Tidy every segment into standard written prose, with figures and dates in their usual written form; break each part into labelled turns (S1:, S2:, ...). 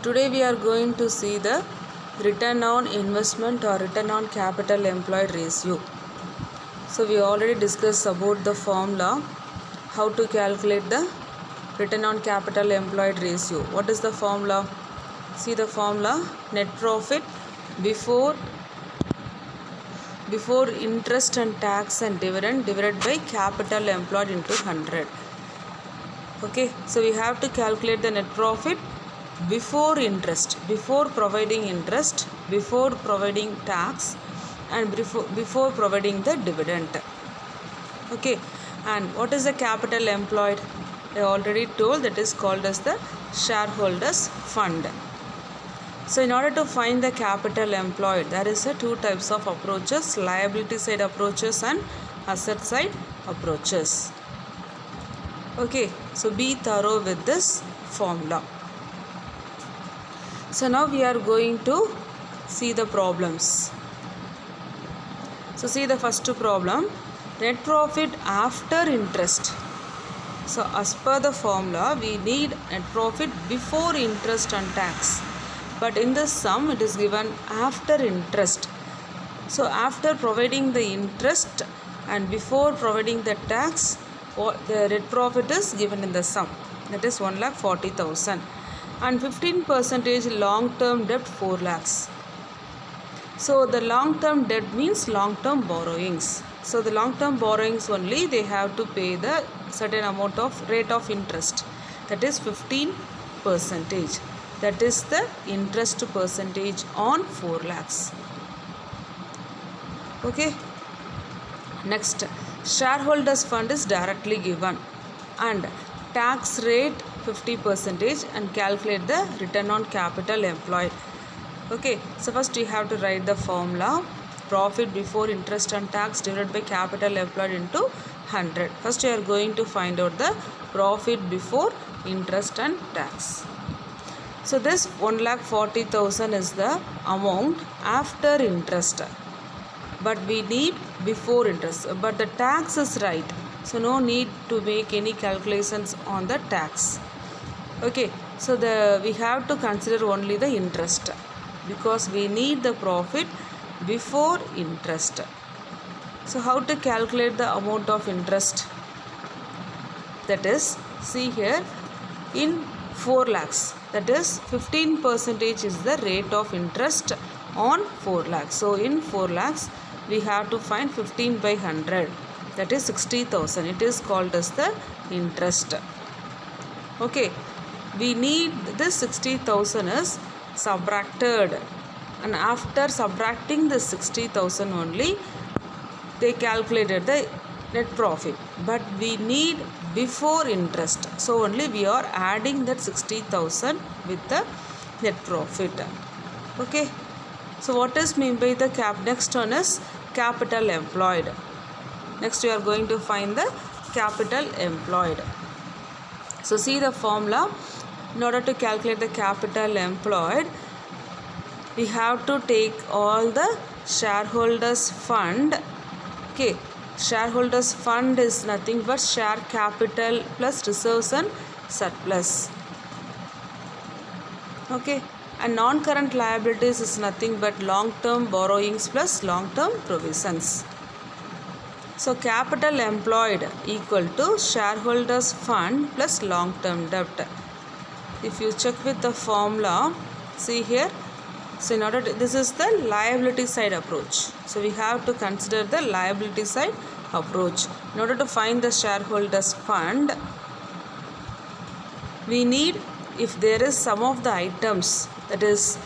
S1: today we are going to see the return on investment or return on capital employed ratio. So we already discussed about the formula, how to calculate the return on capital employed ratio. What is the formula? See the formula: net profit before interest and tax and dividend divided by capital employed into 100. Okay, so we have to calculate the net profit before interest, before providing interest, before providing tax, and before providing the dividend. Okay, and what is the capital employed? I already told that is called as the shareholders fund. So in order to find the capital employed, there is two types of approaches: liability side approaches and asset side approaches. Okay, so be thorough with this formula. So now we are going to see the problems. So see the first problem, net profit after interest. So as per the formula, we need net profit before interest and tax. But in the sum, it is given after interest. So after providing the interest and before providing the tax, the net profit is given in the sum. That is 1,40,000. And 15% long-term debt 4 lakhs. So the long-term debt means long-term borrowings. So the long-term borrowings only, they have to pay the certain amount of rate of interest. That is 15%. That is the interest percentage on 4 lakhs. Okay. Next, shareholders fund is directly given and tax rate 50% and calculate the return on capital employed. Okay, so first you have to write the formula: profit before interest and tax divided by capital employed into 100. First you are going to find out the profit before interest and tax. So this 1,40,000 is the amount after interest, but we need before interest, but the tax is right, so no need to make any calculations on the tax. Okay, so we have to consider only the interest because we need the profit before interest. So how to calculate the amount of interest? That is, see here, in 4 lakhs, that is 15% is the rate of interest on 4 lakhs. So in 4 lakhs, we have to find 15 by 100, that is 60,000. It is called as the interest. Okay, we need this 60,000 is subtracted, and after subtracting the 60,000 only, they calculated the net profit, but we need before interest, so only we are adding that 60,000 with the net profit. Okay, so what is mean by the next one is capital employed. Next we are going to find the capital employed. So see the formula. In order to calculate the capital employed, we have to take all the shareholders fund. Okay, shareholders fund is nothing but share capital plus reserves and surplus. Okay, and non-current liabilities is nothing but long-term borrowings plus long-term provisions. So capital employed equal to shareholders fund plus long-term debt. If you check with the formula, see here, so in order to, this is the liability side approach. So we have to consider the liability side approach. In order to find the shareholders fund, we need, if there is some of the items, that is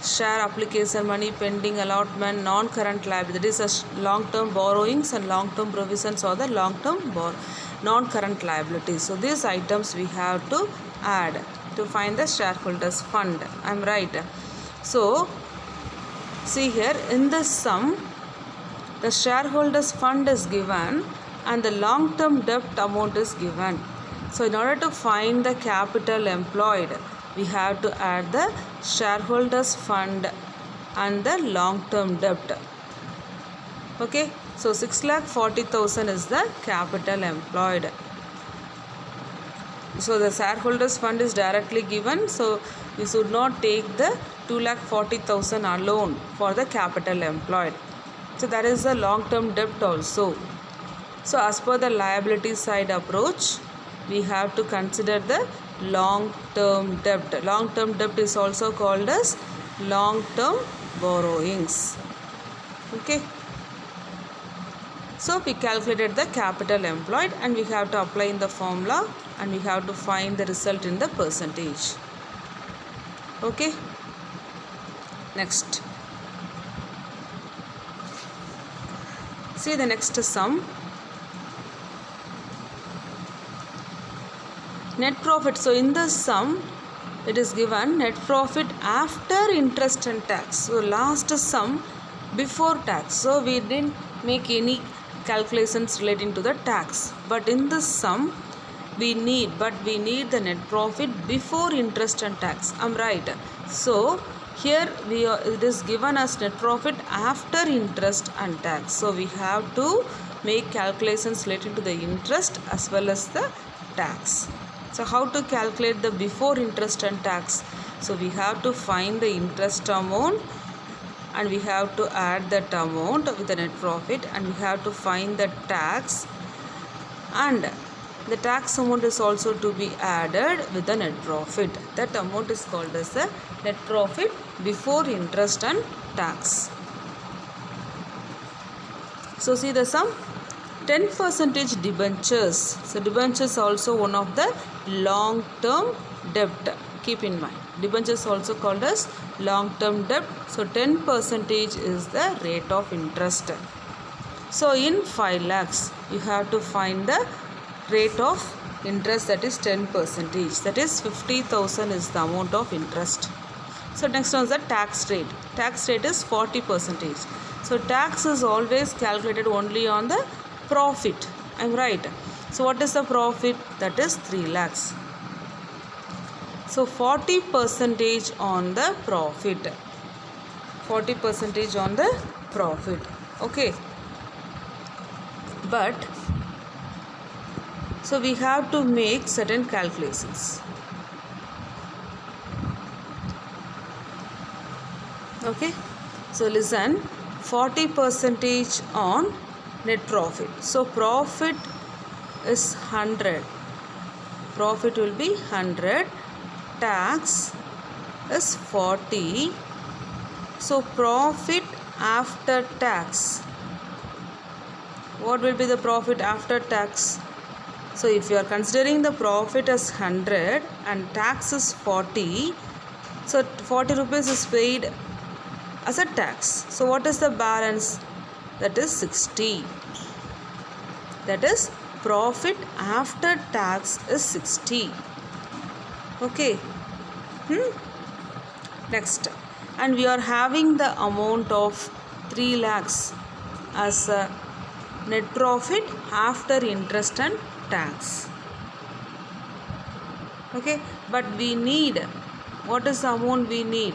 S1: share application money, pending allotment, non-current liability, that is long-term borrowings and long-term provisions, or the long-term non-current liabilities. So these items we have to add to find the shareholders fund. I am right. So see here, in this sum, the shareholders fund is given and the long-term debt amount is given. So in order to find the capital employed, we have to add the shareholders fund and the long-term debt. Okay, so 6,40,000 is the capital employed. So the shareholders fund is directly given, so we should not take the 2,40,000 alone for the capital employed. So that is the long-term debt also. So as per the liability side approach, we have to consider the long-term debt. Long-term debt is also called as long-term borrowings. Okay. So we calculated the capital employed and we have to apply in the formula and we have to find the result in the percentage. Okay. Next. See the next sum. Net profit. So in the sum, it is given net profit after interest and tax. So last sum before tax. So we didn't make any calculations relating to the tax. But in the sum, we need the net profit before interest and tax. I'm right. So here it is given as net profit after interest and tax. So we have to make calculations relating to the interest as well as the tax. So how to calculate the before interest and tax? So we have to find the interest amount and we have to add that amount with the net profit and we have to find the tax, and the tax amount is also to be added with the net profit. That amount is called as the net profit before interest and tax. So see the sum. 10% debentures. So debentures also one of the long-term debt. Keep in mind. Debentures also called as long-term debt. So 10% is the rate of interest. So in 5 lakhs, you have to find the rate of interest, that is 10%. That is 50,000 is the amount of interest. So next one is the tax rate. Tax rate is 40%. So tax is always calculated only on the profit. I'm right. So what is the profit? That is 3 lakhs. So 40% on the profit. 40% on the profit. Okay. But so we have to make certain calculations. Okay. So listen. 40% on net profit. So profit is 100. Profit will be 100. Tax is 40. So profit after tax. What will be the profit after tax? So if you are considering the profit as 100 and tax is 40, so 40 rupees is paid as a tax. So what is the balance? That is 60. That is profit after tax is 60. Okay. Next. And we are having the amount of 3 lakhs as a net profit after interest and tax. Okay. But we need, what is the amount we need?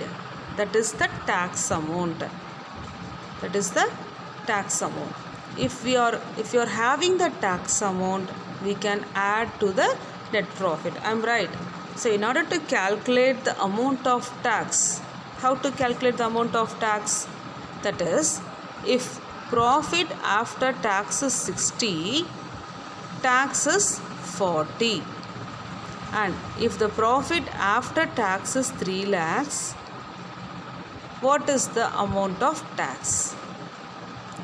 S1: That is the tax amount. That is the tax amount. If you are having the tax amount, we can add to the net profit. I'm right. So in order to calculate the amount of tax, how to calculate the amount of tax? That is, if profit after tax is 60, tax is 40. And if the profit after tax is 3 lakhs, what is the amount of tax?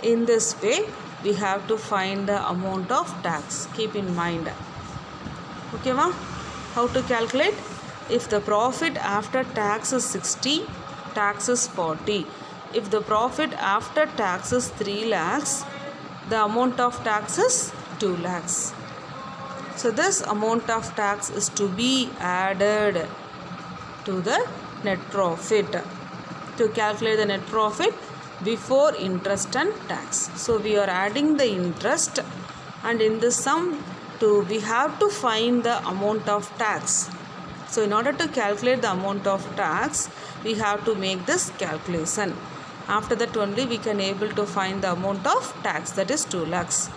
S1: In this way, we have to find the amount of tax. Keep in mind. Okay, ma? How to calculate? If the profit after tax is 60, tax is 40. If the profit after tax is 3 lakhs, the amount of tax is 2 lakhs. So this amount of tax is to be added to the net profit to calculate the net profit before interest and tax. So we are adding the interest, and in this sum we have to find the amount of tax. So in order to calculate the amount of tax, we have to make this calculation. After that only we can able to find the amount of tax, that is 2 lakhs.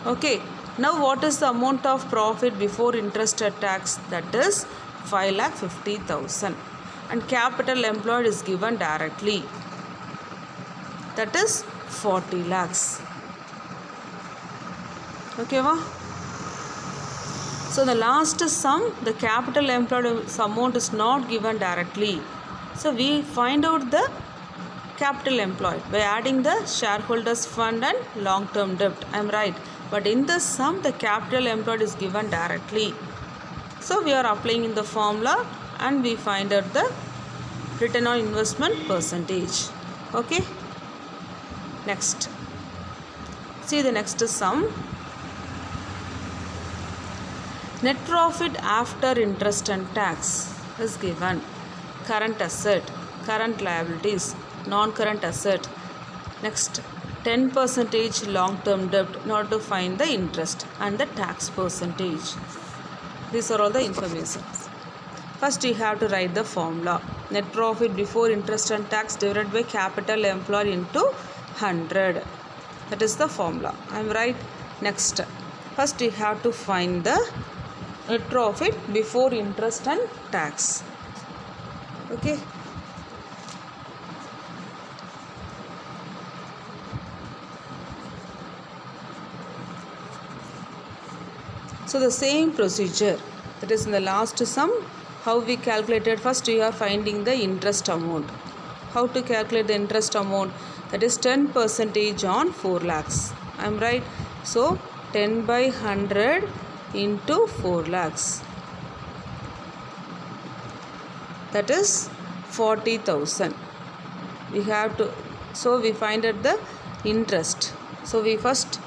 S1: Okay. Now what is the amount of profit before interest and tax? That is 5,50,000. and capital employed is given directly, that is 40 lakhs. Okay, va? So the last sum, the capital employed amount is not given directly. So we find out the capital employed by adding the shareholders fund and long term debt. I am right. But in this sum, the capital employed is given directly. So we are applying in the formula and we find out the return on investment percentage. Okay. Next. See the next sum. Net profit after interest and tax is given. Current asset, current liabilities, non-current asset. Next, 10% long-term debt in order to find the interest and the tax percentage. These are all the information. First, you have to write the formula. Net profit before interest and tax divided by capital employed into 100. That is the formula. I am right. Next, first you have to find the net profit before interest and tax. Okay. So the same procedure, that is in the last sum, how we calculated. First we are finding the interest amount. How to calculate the interest amount? That is 10% on 4 lakhs. I am right. So 10 by 100 into 4 lakhs. That is 40,000. We have to, so we find out the interest. So we first,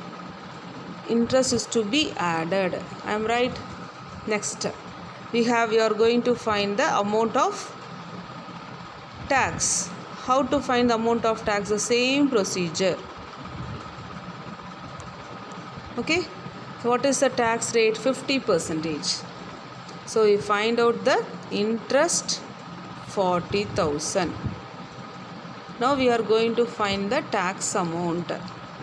S1: interest is to be added. I am right. Next, we are going to find the amount of tax. How to find the amount of tax? The same procedure. Okay. So what is the tax rate? 50%. So we find out the interest 40,000. Now we are going to find the tax amount.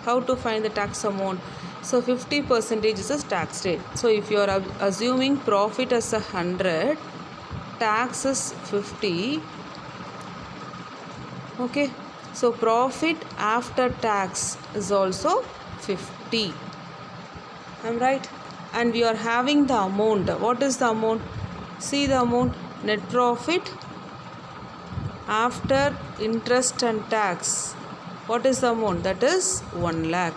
S1: How to find the tax amount? So 50% is a tax rate. So if you are assuming profit as 100, tax is 50. Okay. So profit after tax is also 50. I am right. And we are having the amount. What is the amount? See the amount. Net profit after interest and tax. What is the amount? That is 1 lakh.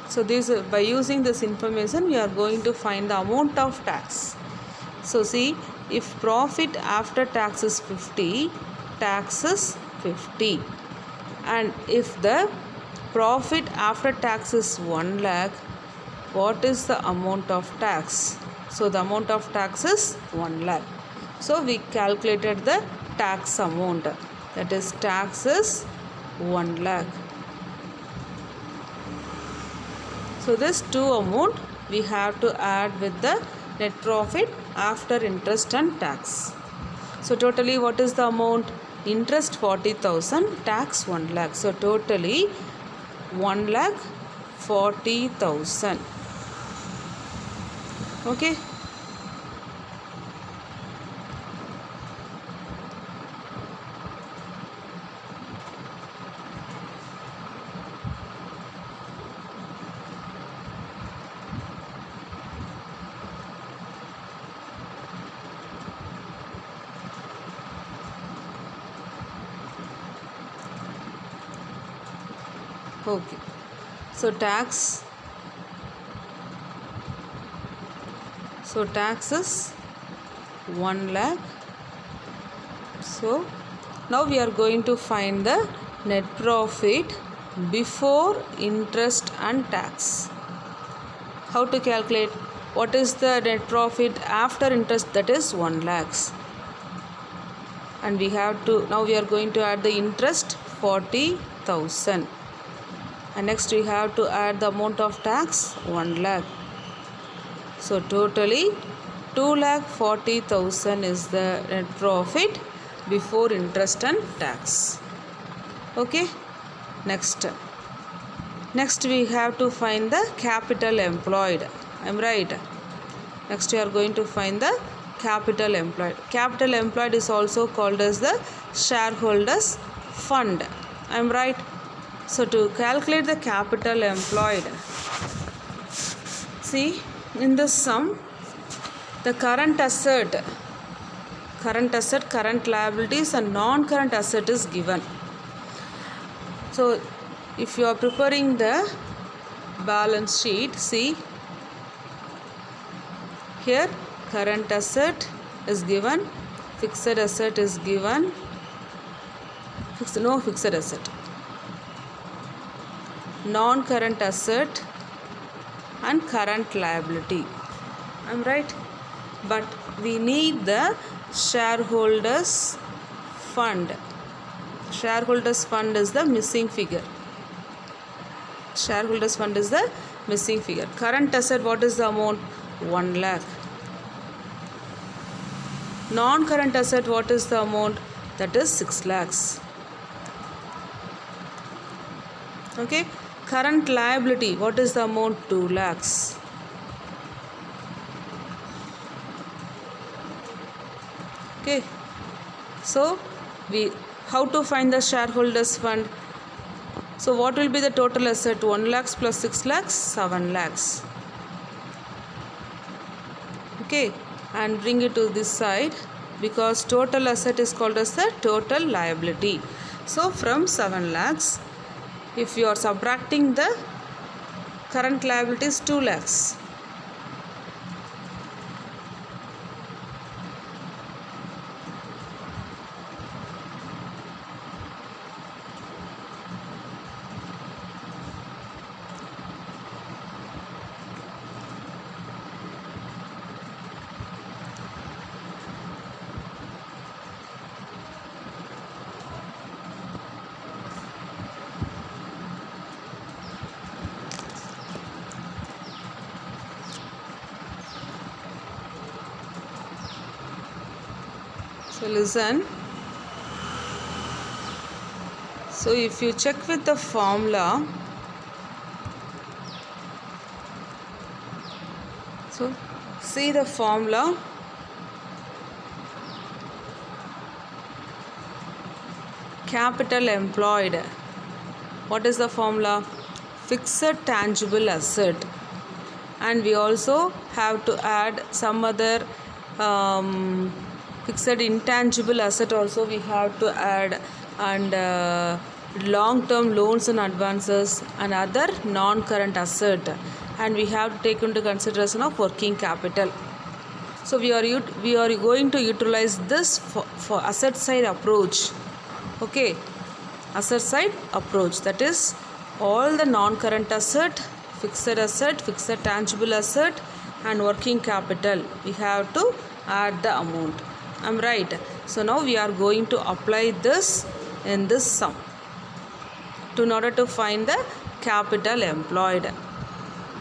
S1: So this, by using this information, we are going to find the amount of tax. So see, if profit after tax is 50, tax is 50. And if the profit after tax is 1 lakh, what is the amount of tax? So the amount of tax is 1 lakh. So we calculated the tax amount. That is, tax is 1 lakh. So this two amount we have to add with the net profit after interest and tax. So totally what is the amount? Interest 40,000, tax 1 lakh. So totally 1,40,000. Okay. Okay. So tax is 1 lakh. So now we are going to find the net profit before interest and tax. How to calculate? What is the net profit after interest? That is 1 lakhs. And we have to, now we are going to add the interest 40,000. And next we have to add the amount of tax 1 lakh. So totally 2,40,000 is the net profit before interest and tax. Okay. Next we have to find the capital employed. I am right. Next we are going to find the capital employed. Capital employed is also called as the shareholders fund. I am right? So to calculate the capital employed, see in this sum, the current asset, current liabilities and non-current asset is given. So if you are preparing the balance sheet, see here current asset is given, fixed asset is given, no fixed asset, non-current asset and current liability. I'm right? But we need the shareholders fund. Shareholders fund is the missing figure. Shareholders fund is the missing figure. Current asset, what is the amount? 1 lakh. Non-current asset, what is the amount? That is 6 lakhs. Okay. Current liability, what is the amount? 2 lakhs. Okay. So how to find the shareholders fund? So what will be the total asset? 1 lakhs plus 6 lakhs, 7 lakhs. Okay, and bring it to this side, because total asset is called as the total liability. So from 7 lakhs, if you are subtracting the current liability is 2 lakhs. So listen. So if you check with the formula, so see the formula. Capital employed. What is the formula? Fixed tangible asset. And we also have to add some other fixed intangible asset also we have to add, and long-term loans and advances and other non-current asset, and we have to take into consideration of working capital. So we are going to utilize this for asset side approach. Okay, asset side approach, that is all the non-current asset, fixed tangible asset and working capital, we have to add the amount. I'm right? So now we are going to apply this in this sum in order to find the capital employed.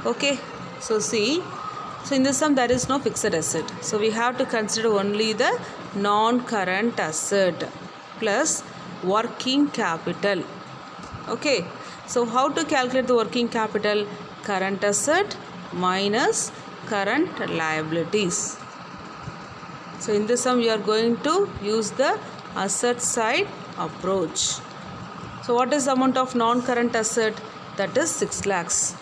S1: Okay, so see, so in this sum there is no fixed asset, so we have to consider only the non-current asset plus working capital. Okay, so how to calculate the working capital? Current asset minus current liabilities. So in this sum we are going to use the asset side approach. So what is the amount of non-current asset? That is 6 lakhs.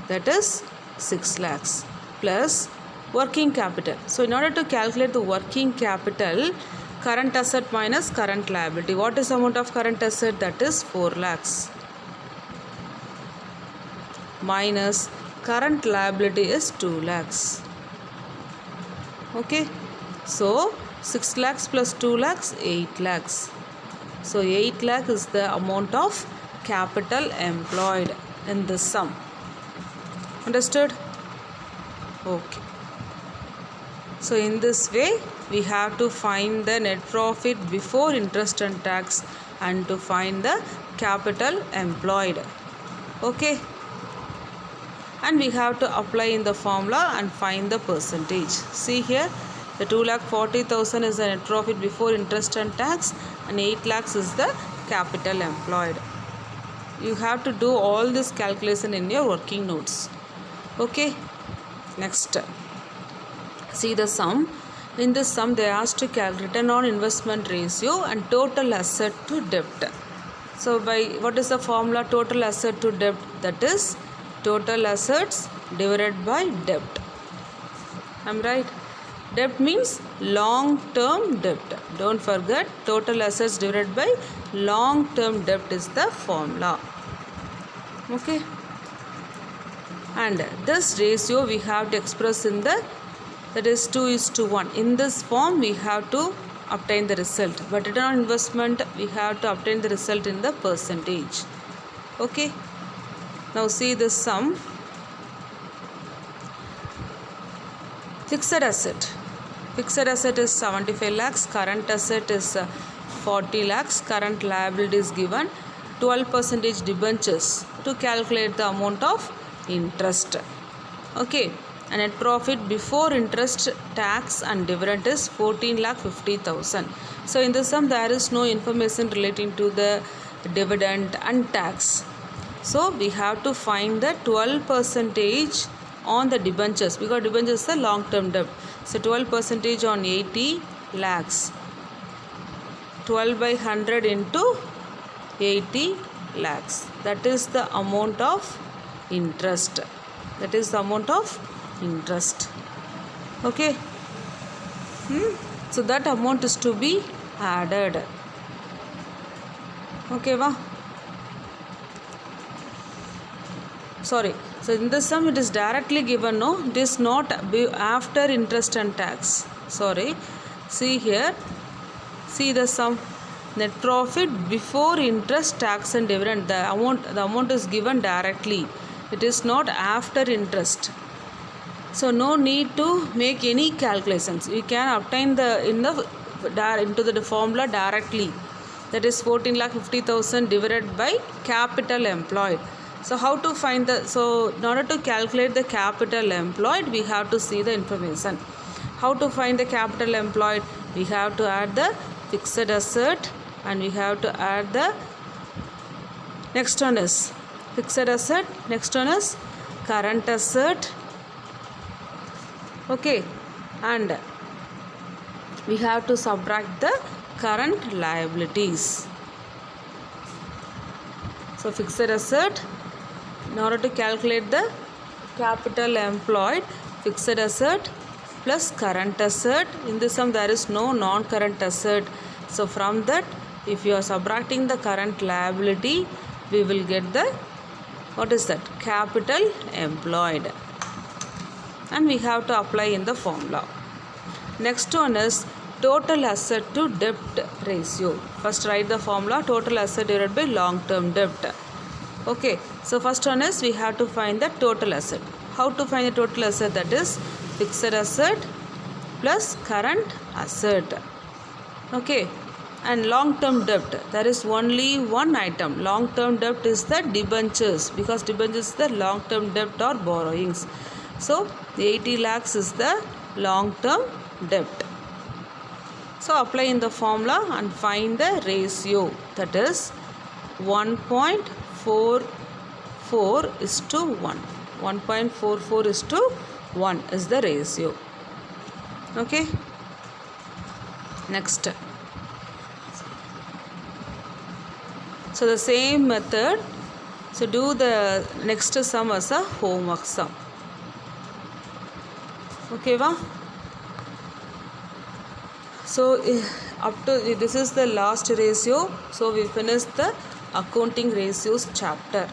S1: That is 6 lakhs plus working capital. So in order to calculate the working capital, current asset minus current liability. What is the amount of current asset? That is 4 lakhs. Minus current liability is 2 lakhs. Okay, so 6 lakhs plus 2 lakhs, 8 lakhs. So 8 lakh is the amount of capital employed in this sum. Understood? Okay. So in this way we have to find the net profit before interest and tax and to find the capital employed. Okay. And we have to apply in the formula and find the percentage. See here, the 2,40,000 is the net profit before interest and tax, and 8 lakhs is the capital employed. You have to do all this calculation in your working notes. Okay, next, see the sum. In this sum, they asked to calculate return on investment ratio and total asset to debt. So, by what is the formula total asset to debt? That is total assets divided by debt. Am I right? Debt means long-term debt. Don't forget, total assets divided by long-term debt is the formula. Okay. And this ratio we have to express in the, that is 2:1. In this form we have to obtain the result. But return on investment we have to obtain the result in the percentage. Okay. Now see this sum. Fixed asset. Fixed asset is 75 lakhs. Current asset is 40 lakhs. Current liability is given. 12% debentures to calculate the amount of interest. Okay. And net profit before interest, tax and dividend is 14,50,000. So in this sum there is no information relating to the dividend and tax. So we have to find the 12% on the debentures, because debentures is a long term debt. So 12% on 80 lakhs. 12 by 100 into 80 lakhs. That is the amount of interest. That is the amount of interest. Okay. So that amount is to be added. Okay, va? Sorry. So in this sum it is directly given, no? It is not after interest and tax. Sorry. See here. See the sum. Net profit before interest, tax and dividend. The amount is given directly. It is not after interest. So no need to make any calculations. We can obtain into the formula directly. That is 14,50,000 divided by capital employed. So how to find in order to calculate the capital employed, we have to see the information. How to find the capital employed? We have to add the fixed asset and we have to add the next one is fixed asset, next one is current asset. Okay, and we have to subtract the current liabilities. So fixed asset, in order to calculate the capital employed, fixed asset plus current asset. In this sum there is no non-current asset. So from that, if you are subtracting the current liability, we will get the, what is that? Capital employed. And we have to apply in the formula. Next one is total asset to debt ratio. First write the formula total asset divided by long term debt. Okay, so first one is we have to find the total asset. How to find the total asset? That is fixed asset plus current asset. Okay, and long term debt, there is only one item. Long term debt is the debentures, because debentures is the long term debt or borrowings. So the 80 lakhs is the long term debt. So apply in the formula and find the ratio, that is 1.44 is to 1. 1.44 is to 1 is the ratio. Okay. Next. So the same method. So do the next sum as a homework sum. Okay, va? So up to this is the last ratio. So we finished the accounting ratios chapter,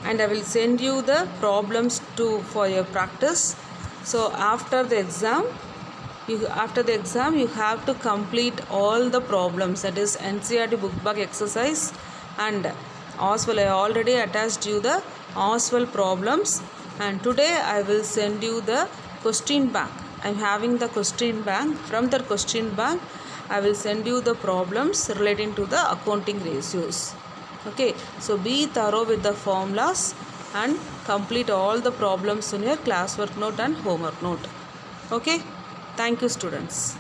S1: and I will send you the problems for your practice. So after the exam you have to complete all the problems, that is NCERT book back exercise, and Oswald I already attached you the Oswald problems, and today I will send you the question bank. I am having the question bank. From the question bank I will send you the problems relating to the accounting ratios. Okay, so be thorough with the formulas and complete all the problems in your classwork note and homework note. Okay, thank you students.